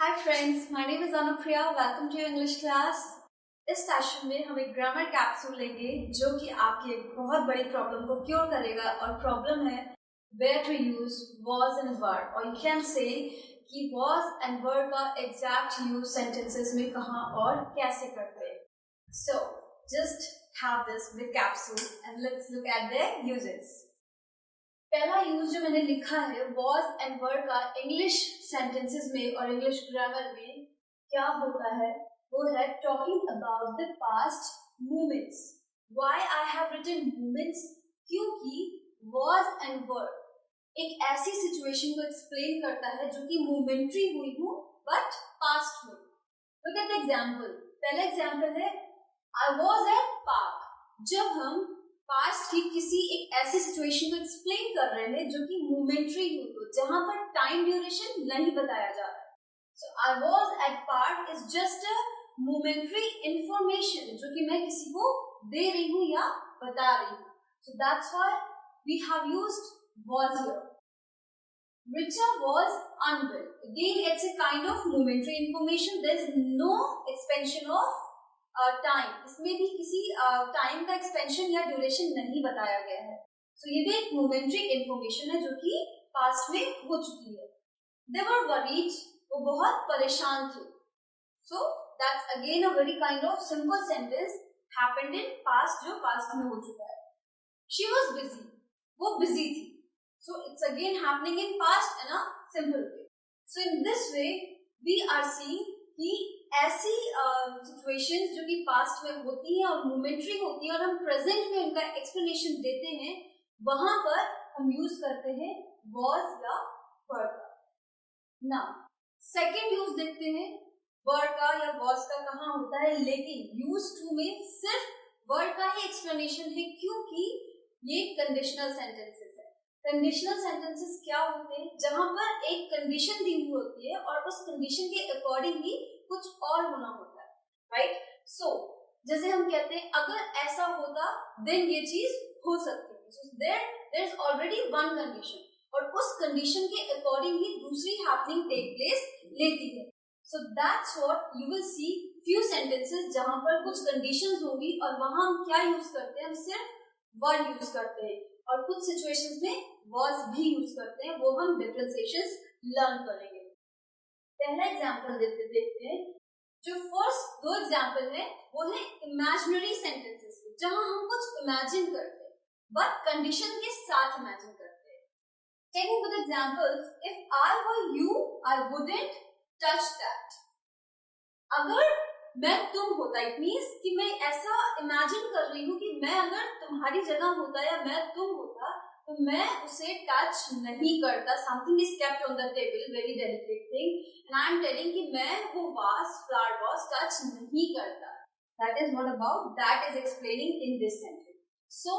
Hi friends, my name is Anupriya. Welcome to your English class. इस session में हम एक ग्रामर कैप्सूल लेंगे जो कि आपकी एक बहुत बड़ी प्रॉब्लम को क्योर करेगा और प्रॉब्लम है where to use was and were और you can say कि was and were का exact use sentences में कहाँ और कैसे करते हैं. So just have this with capsule and let's look at their uses. पहला यूज जो मैंने लिखा है was and were का इंग्लिश सेंटेंसेस में और इंग्लिश ग्रामर में क्या होता है वो है talking about the past moments. Why I have written moments? क्योंकि was and were एक ऐसी सिचुएशन को एक्सप्लेन करता है जो कि मोमेंट्री हुई हो बट पास्ट में. Look at the example. पहला एग्जांपल है आई वाज एट पार्क. जब हम पास्ट की किसी एक ऐसी सिचुएशन को एक्सप्लेन कर रहे हैं जो कि मोमेंट्री हुई हो, जहां पर टाइम ड्यूरेशन नहीं बताया जा रहा है. So I was at park is just a momentary information जो कि मैं किसी को दे रही हूँ या बता रही हूँ. So that's why we have used was here. Richa was unwell. Again, it's a kind of momentary information. There is no expansion of time. इसमें भी किसी टाइम का एक्सपेंशन या ड्यूरेशन नहीं बताया गया है. सो ये भी एक मोमेंट्री इंफॉर्मेशन है जो कि पास्ट में हो चुकी है. They were worried. वो बहुत परेशान थे. So that's again a very kind of simple sentence happened in past जो पास्ट में हो चुका है. She was busy. वो busy थी. So it's again happening in past in a simple way. So in this way we are seeing कि ऐसी situations जो कि पास्ट में होती हैं और मोमेंट्री होती है और हम प्रेजेंट में उनका एक्सप्लेनेशन देते हैं, वहां पर हम यूज करते हैं was या were का. नाउ सेकेंड यूज देखते हैं were का या was का कहाँ होता है. लेकिन यूज टू में सिर्फ were का ही एक्सप्लेनेशन है क्योंकि ये कंडीशनल सेंटेंसेस है. कंडीशनल सेंटेंसेस क्या होते हैं? जहां पर एक कंडीशन दी हुई होती है और उस कंडीशन के अकॉर्डिंग ही कुछ और होना होता है. राइट. सो जैसे हम कहते हैं अगर ऐसा होता देन ये चीज हो सकती है. So there is already one condition और उस कंडीशन के अकॉर्डिंग ही दूसरी हैपनिंग टेक प्लेस लेती है. So that's what you will see few sentences जहां पर कुछ कंडीशंस होंगी और वहां हम क्या यूज करते हैं? हम सिर्फ वर यूज करते हैं और कुछ सिचुएशंस में was भी यूज करते हैं. वो हम डिफरेंशिएशंस लर्न करेंगे. पहला एग्जांपल देखते हैं. जो फर्स्ट दो एग्जांपल है वो है इमेजिनरी सेंटेंसेस जहां हम कुछ इमेजिन करते हैं बट कंडीशन के साथ इमेजिन करते हैं. Taking with examples, if I were you I wouldn't touch that. अगर मैं तुम होता इट मीन्स कि मैं ऐसा इमेजिन कर रही हूँ कि मैं अगर तुम्हारी जगह होता या मैं तुम होता तो मैं उसे टच नहीं करता. Something is kept on the table, very delicate thing, and I am telling कि मैं वो वास फ्लावर वास टच नहीं करता. That is what about that is explaining in this sentence. So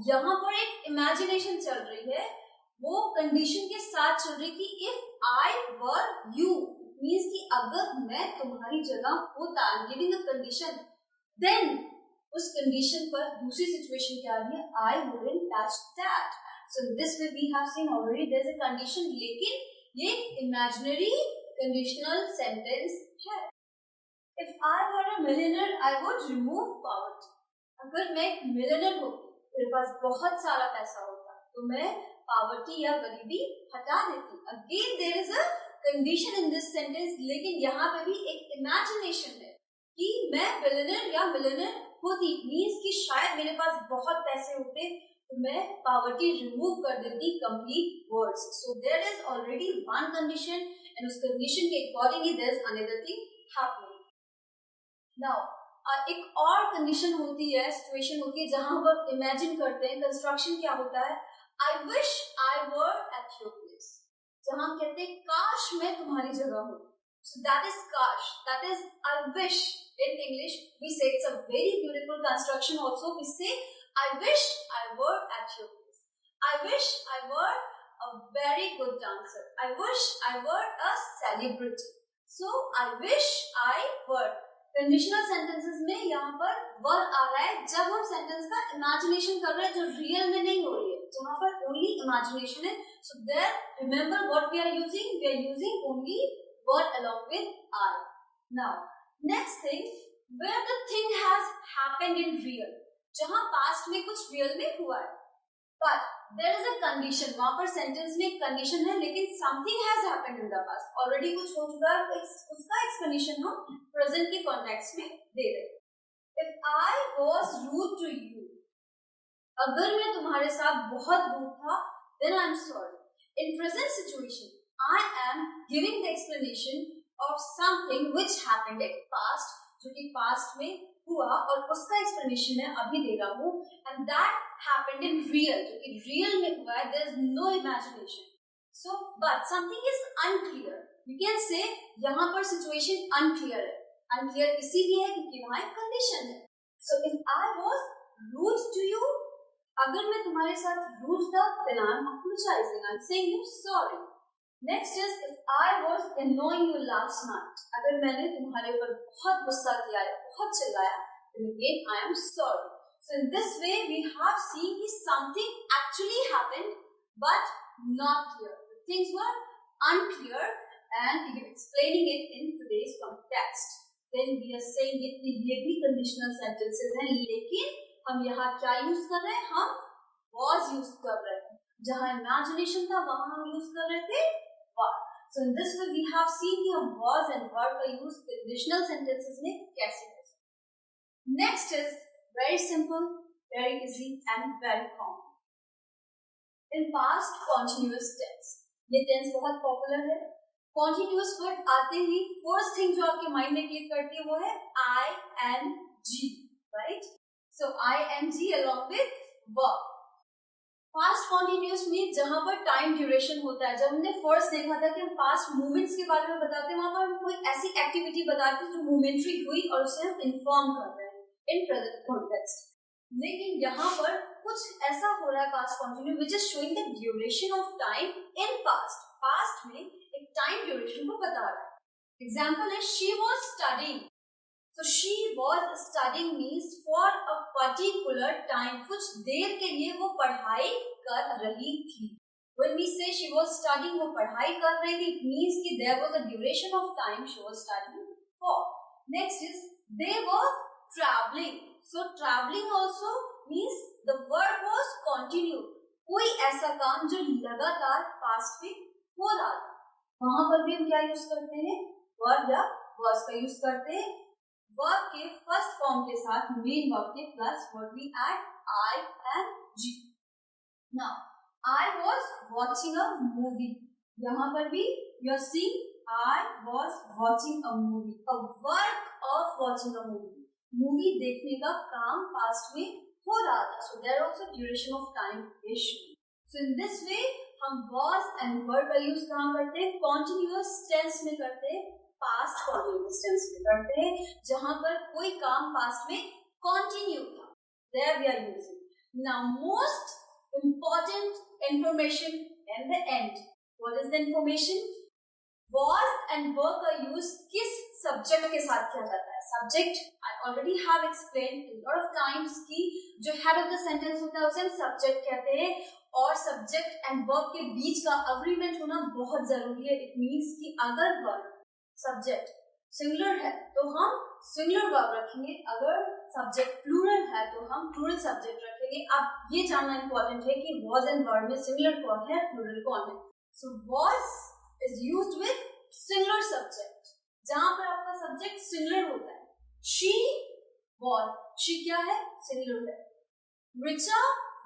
यहाँ पर एक इमेजिनेशन चल रही है, वो कंडीशन के साथ चल रही कि if I were you means कि अगर मैं तुम्हारी जगह होता, गिविंग अ कंडीशन, देन उस कंडीशन पर दूसरी सिचुएशन क्या आ रही है? I wouldn't touch that. So this way we have seen already there is a condition, लेकिन ये इमेजिनरी कंडीशनल सेंटेंस है. If I were a millionaire I would remove poverty. अगर मैं एक मिलियनेयर होती, मेरे पास बहुत सारा पैसा होता, तो मैं पॉवर्टी या गरीबी हटा देती. Again there is a condition in this sentence, लेकिन यहाँ पे भी एक इमेजिनेशन है कि मैं बिलियनर या मिलियनर होती मीन्स कि शायद मेरे पास बहुत पैसे होते तो मैं पॉवर्टी रिमूव कर देती complete words. So there is already one condition and उस कंडीशन के accordingly there is another thing happening. Now एक और कंडीशन होती है, सिचुएशन होती है जहां हम इमेजिन करते हैं. कंस्ट्रक्शन क्या होता है? I wish I were at your place. जहां हम कहते हैं काश मैं तुम्हारी जगह हूं. So that is kash, that is I wish. In English we say it's a very beautiful construction also. We say I wish I were at your place. I wish I were a very good dancer. I wish I were a celebrity. So I wish I were. Conditional sentences में यहाँ पर वर आ रहा है जब हम sentence का imagination कर रहे हैं जो रियल में नहीं हो रही है, जहाँ पर ओनली इमेजिनेशन है. So there remember what we are using only word along with I. Now, next thing, where the thing has happened in real, जहां past में कुछ real में हुआ है, but there is a condition, वहां पर sentence में एक condition है, लेकिन something has happened in the past, already कुछ हो चुका है, उसका explanation हम present के context में दे रहे हैं. If I was rude to you, अगर मैं तुम्हारे साथ बहुत rude था, then I am sorry. In present situation, I am giving the explanation of something which happened in past, जो कि past में हुआ और उसका explanation है अभी दे रहा हूँ, and that happened in real, जो कि real में हुआ है, there is no imagination. So, but something is unclear. You can say यहाँ पर situation unclear है. Unclear इसीलिए है क्योंकि वहाँ एक condition है. So, if I was rude to you, अगर मैं तुम्हारे साथ rude था, then I am apologizing. I am saying you sorry. Next is if I was annoying you last night. अगर मैंने तुम्हारे ऊपर बहुत गुस्सा किया है, बहुत चिल्लाया, then again I am sorry. So in this way we have seen that something actually happened, but not clear. Things were unclear, and we are explaining it in today's context. Then we are saying it ये भी conditional sentences हैं, लेकिन हम यहाँ क्या use कर रहे हैं? हम was यूज कर रहे हैं. जहाँ imagination था वहाँ हम यूज कर रहे थे were. So in this way we have seen कि हम was and were का यूज conditional sentences में कैसे कर सकते. Next is very simple, very easy and very common. In past continuous tense. ये tense बहुत popular है. Continuous word आते ही first thing जो आपके mind में click करती है वो है ing, right? So ing along with verb. Past continuous में जहां पर time duration होता है, जब हमने first देखा था कि हम past movements के बारे में बताते हैं, वहां पर हम कोई ऐसी activity बताते हैं जो momentary हुई और उसे हम inform कर रहे हैं in present context. लेकिन यहाँ पर कुछ ऐसा हो रहा है past continuous which is showing the duration of time in past. Past में एक time duration को बता रहा है. Example is she was studying. So she was studying means for a particular time. कुछ देर के लिए वो पढ़ाई कर रही थी. When we say she was studying, वो पढ़ाई कर रही थी, it means कि there was a duration of time she was studying for. Next is they were traveling. So traveling also means the word was continued. कोई ऐसा काम जो लगातार past में हो रहा था, वहां पर भी हम क्या यूज करते हैं? verb या was का यूज करते हैं. वर्ब के फर्स्ट फॉर्म के साथ मेन वर्ब के plus word we add I and G. Now I was watching a movie. यहाँ पर भी you are seeing I was watching a movie. A work of watching a movie. Movie देखने का काम past में हो रहा था. So there also duration of time is shown. So in this way हम was एंड वर्ब का use कहाँ करते हैं? कॉन्टिन्यूअस टेंस में करते हैं, पास्ट continuous tense में करते हैं, जहां पर कोई काम पास्ट में continue था. There we are using. Now most important information in the end. What is the information? Was and were का use किस subject के साथ किया जाता है? Subject I already have explained a lot of times कि जो head of the sentence होता है उसे हम subject कहते हैं, और subject and verb के बीच का agreement होना बहुत जरूरी है. It means कि अगर verb सब्जेक्ट सिंगुलर है तो हम सिंगुलर वर्ब रखेंगे, अगर सब्जेक्ट प्लूरल है तो हम प्लूरल सब्जेक्ट रखेंगे. अब ये जानना इंपॉर्टेंट है कि was and were में सिंगुलर कौन है, प्लूरल कौन है. सो was is used with singular subject, जहां पर आपका सब्जेक्ट सिंगुलर होता है. she was, she क्या है? सिंगुलर है. Richa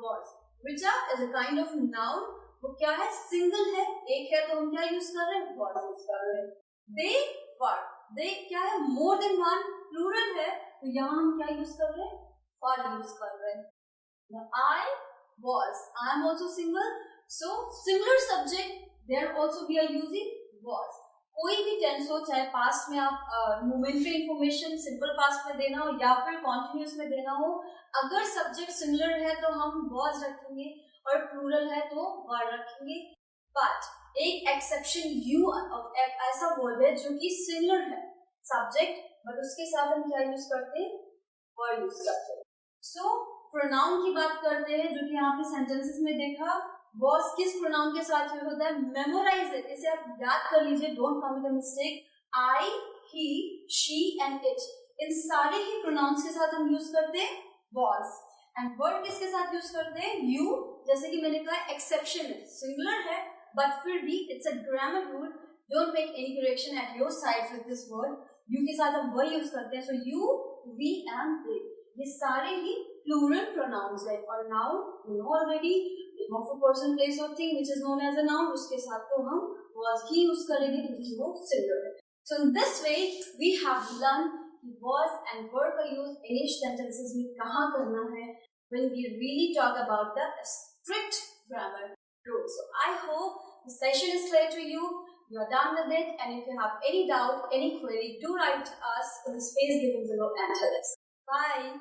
was, Richa is a kind of noun, वो क्या है? सिंगल है, एक है, तो हम क्या यूज कर रहे हैं? was यूज कर रहे हैं. They were, they क्या है? more than one, plural है, तो यहाँ हम क्या यूज कर रहे हैं? for यूज कर रहे हैं. Now I was, I am also single, so singular subject there also we are using was. कोई भी टेंस हो, चाहे पास्ट में आप मोमेंटरी इंफॉर्मेशन सिंपल पास्ट में देना हो या फिर कॉन्टिन्यूस में देना हो, अगर सब्जेक्ट सिंगुलर है तो हम was रखेंगे और प्लूरल है तो were रखेंगे. बट एक एक्सेप्शन यू ऐसा वर्ड है जो कि सिंगुलर है सब्जेक्ट, बट उसके साथ हम क्या यूज करते हैं? वर्ड यूज करते हैं. सो प्रोनाउन की बात करते हैं, जो कि यहाँ पे सेंटेंसेस में देखा. was किस प्रोनाउन के साथ यूज होता है? मेमोराइज इट, इसे आप याद कर लीजिए, don't commit a mistake. I, he, she and it, इन सारे ही प्रोनाउंस के साथ हम यूज करते हैं was. एंड वर्ड किसके साथ यूज करते हैं? you. जैसे कि मैंने कहा एक्सेप्शन है, सिंगुलर है, बट फिर भी it's a grammar rule. Don't make any correction at your side with this word. You के साथ हम वही यूज करते हैं. So you, we and they, ये सारे ही प्लूरल प्रोनाउंस है. और noun you know already, of a person, place or thing which is known as a noun, उसके साथ तो हम was ही यूज करेंगे क्योंकि वो सिंगुलर है. So in this way we have learned was and were का use English sentences में कहाँ करना है when we really talk about the strict grammar rules. So I hope the session is clear to you. You are done with it, and if you have any doubt, any query, do write us in the space given below and tell us. Bye.